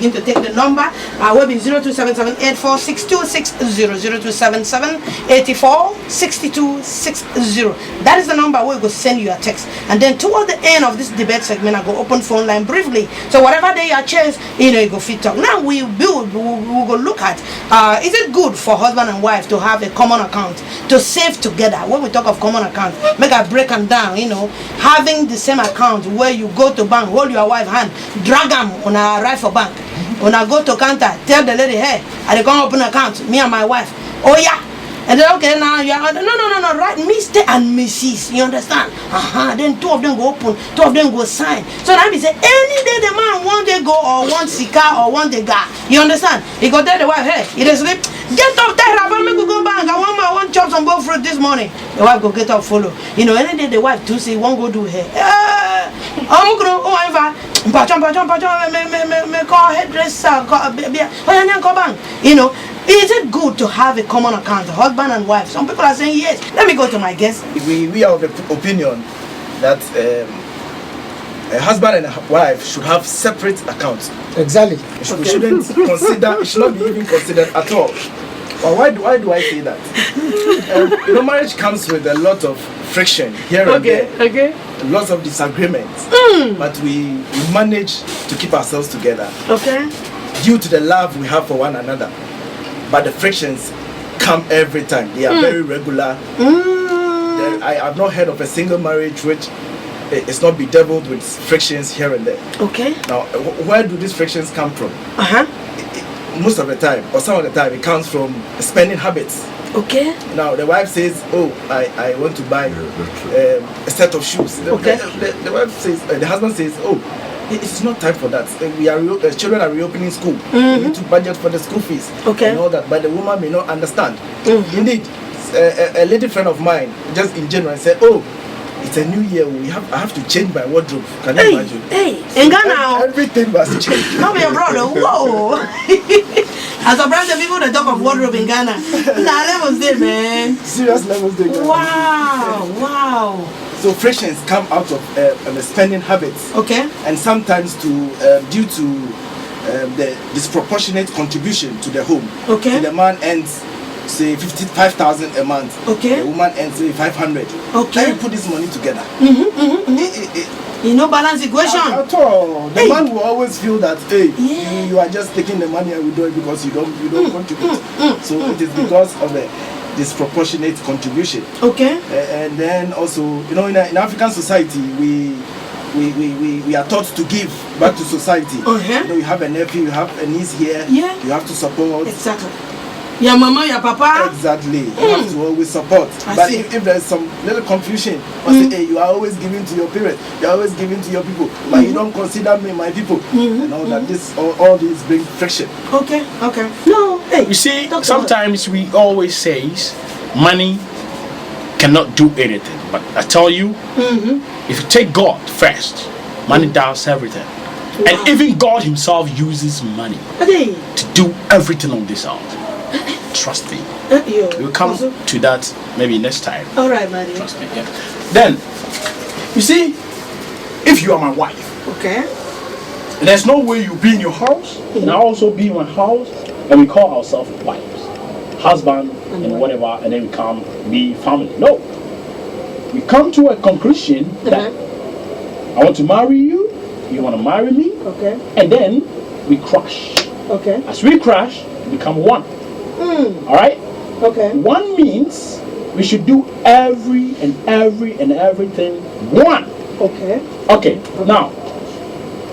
begin to take the number. Will be 0277-846260, 0277-846260. That is the number where we go send you a text. And then toward the end of this debate segment, I go open phone line briefly. So whatever day you chance, you go fit talk. Now we go look at is it good for husband and wife to have a common account to save together? When we talk of common account, make a break them down. Having the same account where you go to bank, hold your wife hand, drag them on a ride for bank. When I go to counter, tell the lady, hey, I go open account, me and my wife. Oh yeah. And then okay, now you are no, right, Mr. and Mrs. You understand? Then two of them go open, two of them go sign. So now we say any day the man want they go or want sika or want the guy. You understand? He go tell the wife, hey, you just sleep. Get up there, I want me to go bank. I want chop some both fruit this morning. The wife go get up, follow. Any day the wife too say won't go do hair. I'm going over. Me call hairdresser, call bank. Is it good to have a common account, husband and wife? Some people are saying yes. Let me go to my guest. We are of the opinion that a husband and a wife should have separate accounts. Exactly. We shouldn't consider. It should not be even considered at all. But why do I say that? Marriage comes with a lot of friction here and there. Okay. Lots of disagreements. But we manage to keep ourselves together. Okay. Due to the love we have for one another. But the frictions come every time. They are very regular. I have not heard of a single marriage which is not bedeviled with frictions here and there. Okay. Now, where do these frictions come from? Most of the time, or some of the time, it comes from spending habits. Okay. Now, the wife says, oh, I want to buy a set of shoes. The wife says, the husband says, oh, it's not time for that. Children are reopening school. We need to budget for the school fees. Okay. And all that, but the woman may not understand. Indeed, a lady friend of mine, just in January, said, oh, it's a new year. I have to change my wardrobe. Can you imagine? Hey, in Ghana, everything was changed. Come here, brother. Whoa. As a brother, people that talk of wardrobe in Ghana, levels there, man. Serious levels there. Wow. So frictions come out of spending habits. Okay. And sometimes due to the disproportionate contribution to the home. Okay. So the man earns, say, 55,000 a month. Okay. The woman earns, say, 500. Okay. Then you put this money together. Balance equation. At all. The man will always feel that, hey, you are just taking the money and we do it because you don't contribute. So it is because of the disproportionate contribution. Okay. And then also, in African society, we are taught to give back to society. You have a nephew, you have a niece here. Yeah. You have to support. Exactly. Your mama, your papa. Exactly. You have to always support. But if there's some little confusion, say, hey, you are always giving to your parents, you are always giving to your people, but you don't consider me my people. That this all these bring friction. Okay. No. Hey, you see, sometimes we always say money cannot do anything. But I tell you, if you take God first, money does everything. Wow. And even God himself uses money to do everything on this earth. Trust me. We'll come to that maybe next time. All right, buddy. Trust me. Yeah. Then, you see, if you are my wife, okay, there's no way you be in your house and I also be in my house, and we call ourselves wives, husband, and whatever, and then we come be family. No, we come to a conclusion that I want to marry you, you want to marry me, okay, and then we crash. Okay. As we crash, we become one. All right. Okay. One means we should do everything one. Okay. Okay. Now,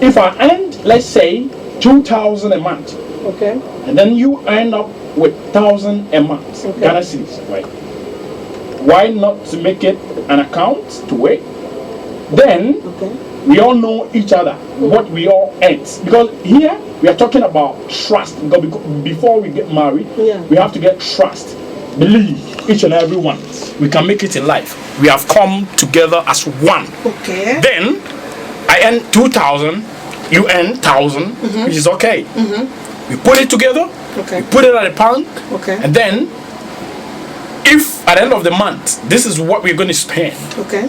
if I earn, let's say, 2,000 a month. Okay. And then you end up with 1,000 a month. Okay. Ghana cedis, right? Why not to make it an account to it? Then we all know each other, what we all earn. Because here we are talking about trust. Because before we get married, we have to get trust. Believe each and every one. We can make it in life. We have come together as one. Okay. Then I earn 2,000, you earn 1,000, which is okay. We put it together. Okay. We put it at a bank. Okay. And then, if at the end of the month, this is what we're going to spend. Okay.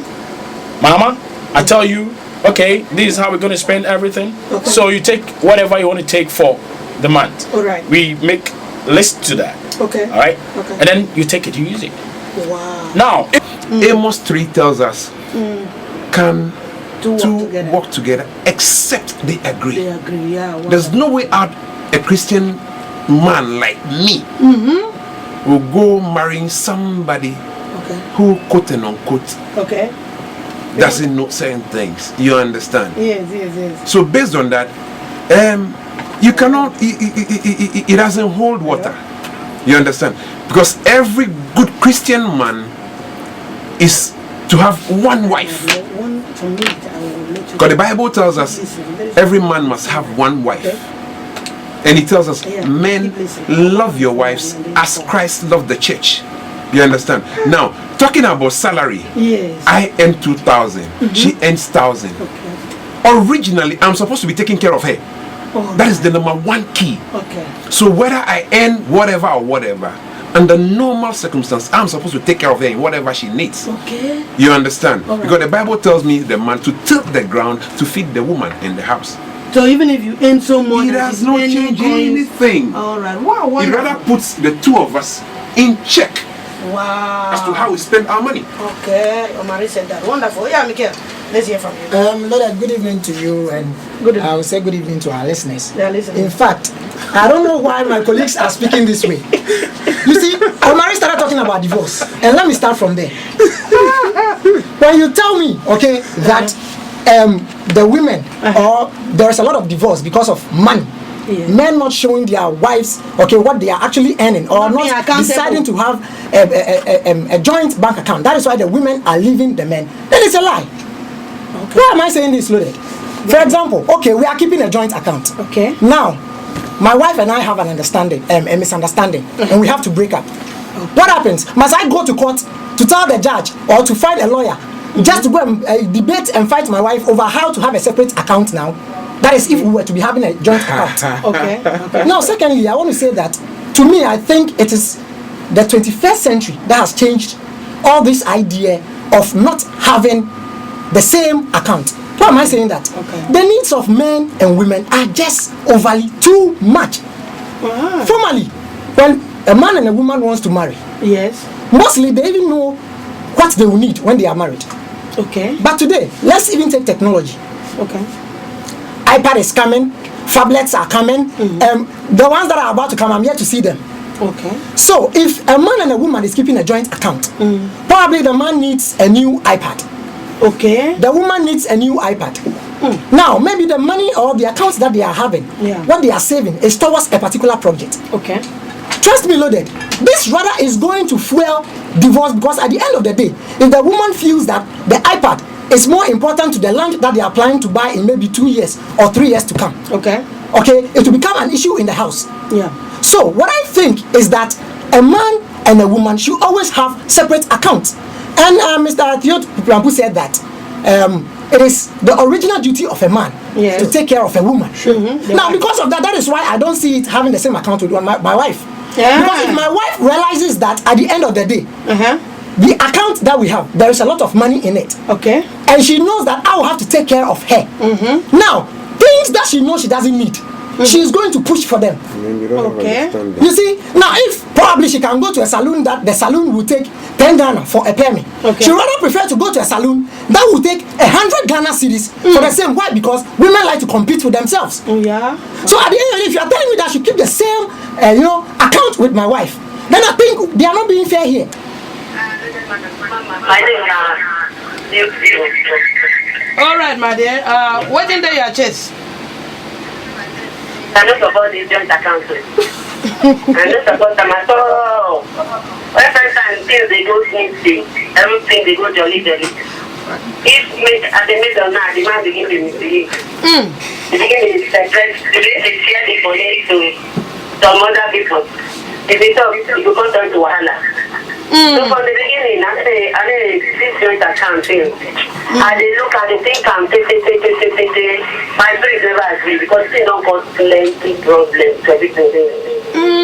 Mama, I tell you, okay, this is how we're going to spend everything. Okay. So you take whatever you want to take for the month. All right. We make list to that. Okay. All right. Okay. And then you take it, you use it. Wow. Now, Amos 3 tells us, can Two two work together. work together except they agree. They agree. Yeah. Wow. There's no way out a Christian man like me will go marrying somebody Okay. who, quote and unquote, Okay. doesn't know certain things. You understand? Yes. So based on that, you cannot. It doesn't hold water. You understand? Because every good Christian man is to have one wife. One for me, I will let you. Because the Bible tells us every man must have one wife. And it tells us, men, love your wives as Christ loved the church. You understand? Now, talking about salary, Yes. I earn 2,000. She earns 1,000. Okay. Originally, I'm supposed to be taking care of her. Oh, That is the number one key. Okay. So whether I earn whatever or whatever, under normal circumstances, I'm supposed to take care of her in whatever she needs. Okay. You understand? All right. Because the Bible tells me the man to tilt the ground to feed the woman in the house. So even if you earn so much, It does not change anything. All right. Wow. It Wonderful. rather puts the two of us in check Wow. as to how we spend our money. Okay. Omari said that. Wonderful. Yeah, Michael. Let's hear from you. Lord, good evening to you, and Good evening. I will say good evening to our listeners. They are listening. In fact, I don't know why my colleagues are speaking this way. You see, Omari started talking about divorce, and let me start from there. When you tell me, okay, that the women, or there's a lot of divorce because of money, Yeah. men not showing their wives, okay, what they are actually earning, or Not being not accountable. deciding to have a joint bank account. That is why the women are leaving the men. Then it's a lie. Why am I saying this, loaded? For example, okay, we are keeping a joint account. Okay. Now, my wife and I have an understanding, a misunderstanding, and we have to break up. What happens? Must I go to court to tell the judge or to find a lawyer just to go and debate and fight my wife over how to have a separate account now? That is if we were to be having a joint account. Okay. Okay. Now, secondly, I want to say that to me, I think it is the 21st century that has changed all this idea of not having the same account. Why am I saying that? Okay. The needs of men and women are just overly too much. Wow. Formerly, when a man and a woman wants to marry, Yes. mostly they even know what they will need when they are married. Okay. But today, let's even take technology. Okay. iPad is coming, phablets are coming, the ones that are about to come, I'm yet to see them. Okay. So if a man and a woman is keeping a joint account, probably the man needs a new iPad. Okay. The woman needs a new iPad. Now, maybe the money or the accounts that they are having, Yeah. what they are saving is towards a particular project. Okay. Trust me, loaded. This rather is going to fuel divorce, because at the end of the day, if the woman feels that the iPad is more important to the land that they are planning to buy in maybe 2 years or 3 years to come, Okay. okay, it will become an issue in the house. Yeah. So what I think is that a man and a woman should always have separate accounts. And Mr. Theo Prampu said that it is the original duty of a man Yes. to take care of a woman. The Now, wife. because of that, that is why I don't see it having the same account with my wife. Yeah. Because if my wife realizes that at the end of the day, Uh-huh. the account that we have, there is a lot of money in it, Okay. and she knows that I will have to take care of her. Now, things that she knows she doesn't need, she is going to push for them. Okay. You see, now if probably she can go to a salon that the salon will take 10 Ghana for a permit, Okay. she rather prefer to go to a salon that will take 100 Ghana cedis for the same. Why? Because women like to compete with themselves. Oh, yeah. So at the end of it, if you are telling me that I should keep the same, account with my wife, then I think they are not being fair here. All right, my dear. What in there your chest? I don't support this joint account. I don't support them at all. Every time things they go smoothly, everything they go jolly. If as a maid or not, the man begin to misbehave. They begin to separate, they share the money to some other people. If they talk, it will come down to wahala. So from the beginning, I say this joint account thing. I dey look at the thing and my friends never agree because they don't cause plenty problems to everything.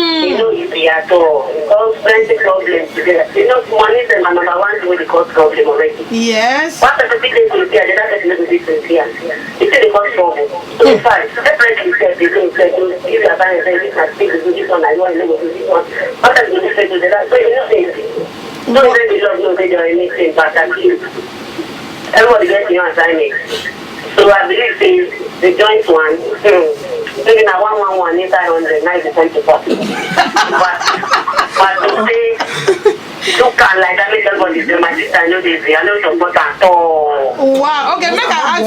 You know, easy at all. Because plenty problems together. You know, money is the number one thing with the cause problem already. Yes. One person think they will see, the other person will be sincere. It's the cause problem. So in fact, separately said, they don't say, if you are buying a this one, this one, I want to do this one. What does it say to the other? So you know, no, they love no, they don't anything, but at least everybody gets your assignment. So I believe the joint one, maybe now 111 inside 100, 90% to 40. But to say, look at like that, make everybody say, my sister, I know this, I know support at all. Wow. Okay, make I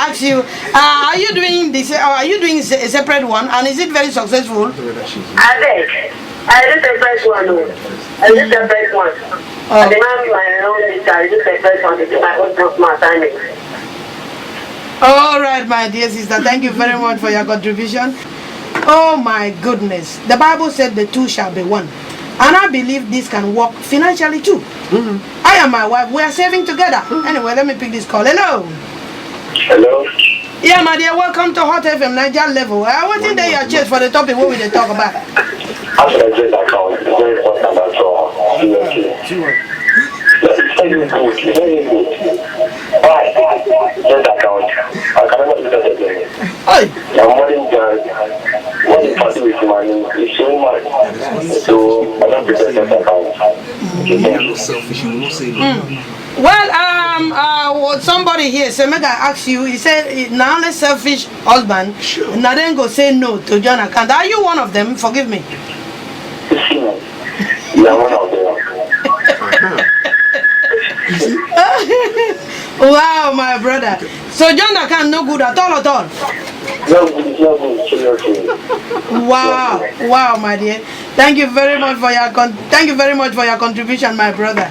ask you. Are you doing this? Are you doing a separate one? And is it very successful? I did the first one. I did the first one. I demand my own sister. I did the first one to do my own personal assignment. All right, my dear sister, thank you very much for your contribution. Oh my goodness, the Bible said the two shall be one, and I believe this can work financially too. I and my wife, we are saving together. Anyway, let me pick this call. Hello. Hello. Yeah, my dear, welcome to Hot FM Naija level. What in there your chest for the topic? What will they talk about? After I get account, it's very important about very good. Why? Get account. I cannot do that again. My money does. What is party with money is so much. So I don't prepare that account. Well, somebody here say, make I ask you. He said, now only selfish husband. Sure. Now then go say no to John account. Are you one of them? Forgive me. You are one of them. Wow, my brother. So John account no good at all. No good, seriously. Wow, my dear. Thank you very much for your contribution, my brother.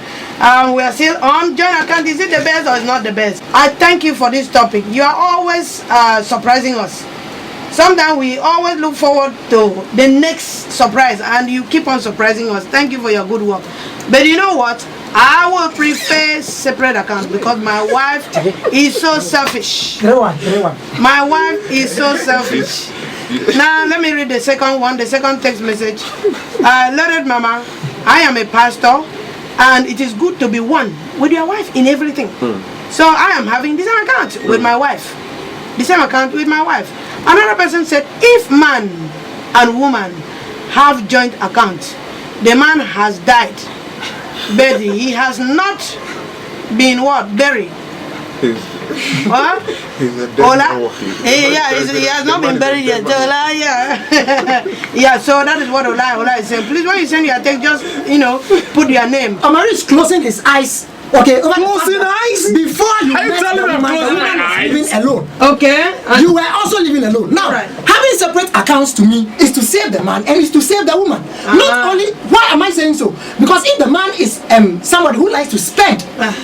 We are still on. John account, is it the best or is not the best? I thank you for this topic. You are always surprising us. Sometimes we always look forward to the next surprise, and you keep on surprising us. Thank you for your good work. But you know what? I will prefer separate accounts because my wife is so selfish. My wife is so selfish. Now let me read the second one, the second text message. Loaded Mama, I am a pastor, and it is good to be one with your wife in everything. So I am having the same account with my wife. The same account with my wife. Another person said, if man and woman have joint accounts, the man has died, but he has not been what? Buried. What? Ola? He has not been buried yet. Ola, yeah. Yeah, so that is what Ola is saying. Please, when you send your text, just, put your name. Amari is closing his eyes. Okay, closing eyes? Before you met the woman was living alone. Okay. You were also living alone. Now, having separate accounts to me is to save the man and is to save the woman. Not only, why am I saying so? Because if the man is somebody who likes to spend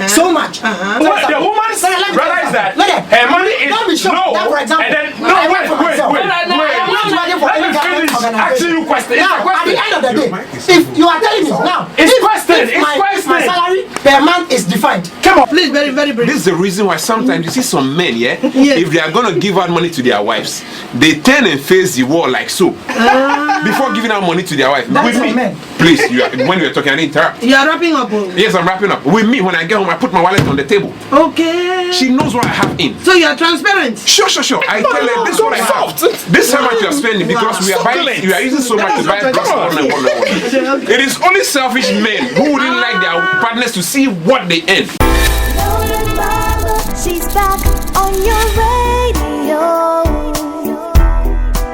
so much. Well, the woman's realize that her money is low. That, for example, and then, wait. Let me finish asking you questions. Now, at the end of the day, if you are telling me now, it's my salary per month is defined. Come on, please, very, very brief. This is the reason why sometimes you see some men, if they are going to give out money to their wives, they turn and face the wall like so before giving out money to their wife. With me, please, when you are talking, I didn't interrupt. You are wrapping up. Yes, I'm wrapping up. With me, when I get home, I put my wallet on the table. Okay. She knows what I have in. So you are transparent. Sure. I tell her this is what I have. This is how much you are spending because we are using so much to buy drugs. It is only selfish men who wouldn't like their partners to see what they earn. Loaded Mama, she's back on your radio.